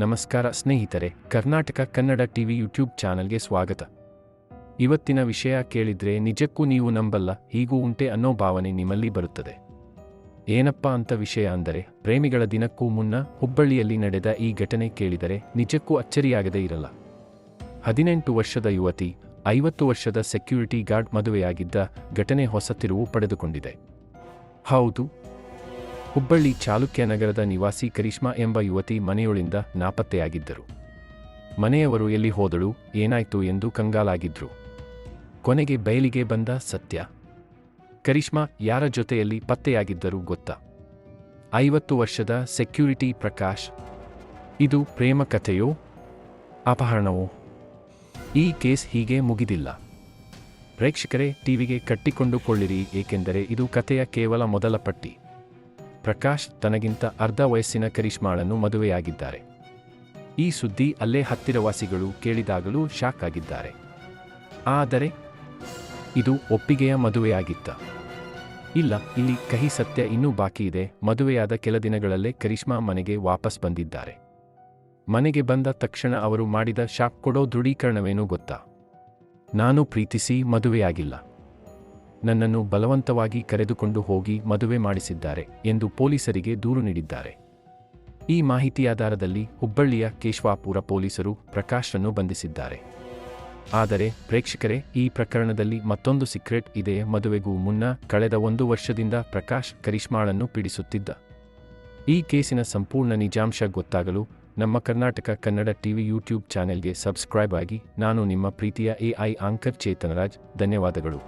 ನಮಸ್ಕಾರ ಸ್ನೇಹಿತರೆ, Karnataka Kannada TV YouTube ಚಾನಲ್ಗೆ ಸ್ವಾಗತ. ಇವತ್ತಿನ ವಿಷಯ ಕೇಳಿದ್ರೆ ನಿಜಕ್ಕೂ ನೀವು ನಂಬಲ್ಲ, ಹೀಗೂ ಉಂಟೆ ಅನ್ನೋ ಭಾವನೆ ನಿಮ್ಮಲ್ಲಿ ಬರುತ್ತದೆ. ಏನಪ್ಪಾ ಅಂತ ವಿಷಯ ಅಂದರೆ, ಪ್ರೇಮಿಗಳ ದಿನಕ್ಕೂ ಮುನ್ನ ಹುಬ್ಬಳ್ಳಿಯಲ್ಲಿ ನಡೆದ ಈ ಘಟನೆ ಕೇಳಿದರೆ ನಿಜಕ್ಕೂ ಅಚ್ಚರಿಯಾಗದೇ ಇರಲ್ಲ. 18 ವರ್ಷದ ಯುವತಿ 50 ವರ್ಷದ ಸೆಕ್ಯೂರಿಟಿ ಗಾರ್ಡ್ ಮದುವೆಯಾಗಿದ್ದ ಘಟನೆ ಹೊಸ ತಿರುವು ಪಡೆದುಕೊಂಡಿದೆ. ಹೌದು, ಹುಬ್ಬಳ್ಳಿ ಚಾಲುಕ್ಯನಗರದ ನಿವಾಸಿ ಕರಿಷ್ಮಾ ಎಂಬ ಯುವತಿ ಮನೆಯೊಳಿಂದ ನಾಪತ್ತೆಯಾಗಿದ್ದರು. ಮನೆಯವರು ಎಲ್ಲಿ ಹೋದಳು, ಏನಾಯ್ತು ಎಂದು ಕಂಗಾಲಾಗಿದ್ರು. ಕೊನೆಗೆ ಬಯಲಿಗೆ ಬಂದ ಸತ್ಯ. ಕರಿಷ್ಮಾ ಯಾರ ಜೊತೆಯಲ್ಲಿ ಪತ್ತೆಯಾಗಿದ್ದರು ಗೊತ್ತಾ? 50 ವರ್ಷದ ಸೆಕ್ಯೂರಿಟಿ ಪ್ರಕಾಶ್. ಇದು ಪ್ರೇಮ ಕಥೆಯೋ, ಅಪಹರಣವೋ? ಈ ಕೇಸ್ ಹೀಗೆ ಮುಗಿದಿಲ್ಲ. ಪ್ರೇಕ್ಷಕರೇ, ಟಿವಿಗೆ ಕಟ್ಟಿಕೊಂಡುಕೊಳ್ಳಿರಿ, ಏಕೆಂದರೆ ಇದು ಕಥೆಯ ಕೇವಲ ಮೊದಲ ಪಟ್ಟಿ. ಪ್ರಕಾಶ್ ತನಗಿಂತ ಅರ್ಧ ವಯಸ್ಸಿನ ಕರಿಷ್ಮಾಳನ್ನು ಮದುವೆಯಾಗಿದ್ದಾರೆ. ಈ ಸುದ್ದಿ ಅಲ್ಲೇ ಹತ್ತಿರವಾಸಿಗಳು ಕೇಳಿದಾಗಲೂ ಶಾಕ್ ಆಗಿದ್ದಾರೆ. ಆದರೆ ಇದು ಒಪ್ಪಿಗೆಯ ಮದುವೆಯಾಗಿತ್ತ? ಇಲ್ಲ, ಇಲ್ಲಿ ಕಹಿ ಸತ್ಯ ಇನ್ನೂ ಬಾಕಿ ಇದೆ. ಮದುವೆಯಾದ ಕೆಲ ದಿನಗಳಲ್ಲೇ ಕರಿಷ್ಮಾ ಮನೆಗೆ ವಾಪಸ್ ಬಂದಿದ್ದಾರೆ. ಮನೆಗೆ ಬಂದ ತಕ್ಷಣ ಅವರು ಮಾಡಿದ ಶಾಕ್ ಕೊಡೋ ದೃಢೀಕರಣವೇನು ಗೊತ್ತಾ? ನಾನು ಪ್ರೀತಿಸಿ ಮದುವೆಯಾಗಿಲ್ಲ, ನನ್ನನ್ನು ಬಲವಂತವಾಗಿ ಕರೆದುಕೊಂಡು ಹೋಗಿ ಮದುವೆ ಮಾಡಿಸಿದ್ದಾರೆ ಎಂದು ಪೊಲೀಸರಿಗೆ ದೂರು ನೀಡಿದ್ದಾರೆ. ಈ ಮಾಹಿತಿಯಾಧಾರದಲ್ಲಿ ಹುಬ್ಬಳ್ಳಿಯ ಕೇಶವಾಪುರ ಪೊಲೀಸರು ಪ್ರಕಾಶ್ರನ್ನು ಬಂಧಿಸಿದ್ದಾರೆ. ಆದರೆ ಪ್ರೇಕ್ಷಕರೇ, ಈ ಪ್ರಕರಣದಲ್ಲಿ ಮತ್ತೊಂದು ಸೀಕ್ರೆಟ್ ಇದೆ. ಮದುವೆಗೂ ಮುನ್ನ ಕಳೆದ 1 ವರ್ಷದಿಂದ ಪ್ರಕಾಶ್ ಕರಿಷ್ಮಾಳನ್ನು ಪೀಡಿಸುತ್ತಿದ್ದ. ಈ ಕೇಸಿನ ಸಂಪೂರ್ಣ ನಿಜಾಂಶ ಗೊತ್ತಾಗಲು ನಮ್ಮ ಕರ್ನಾಟಕ ಕನ್ನಡ ಟಿವಿ ಯೂಟ್ಯೂಬ್ ಚಾನೆಲ್ಗೆ ಸಬ್ಸ್ಕ್ರೈಬ್ ಆಗಿ. ನಾನು ನಿಮ್ಮ ಪ್ರೀತಿಯ AI ಆಂಕರ್ ಚೇತನರಾಜ್. ಧನ್ಯವಾದಗಳು.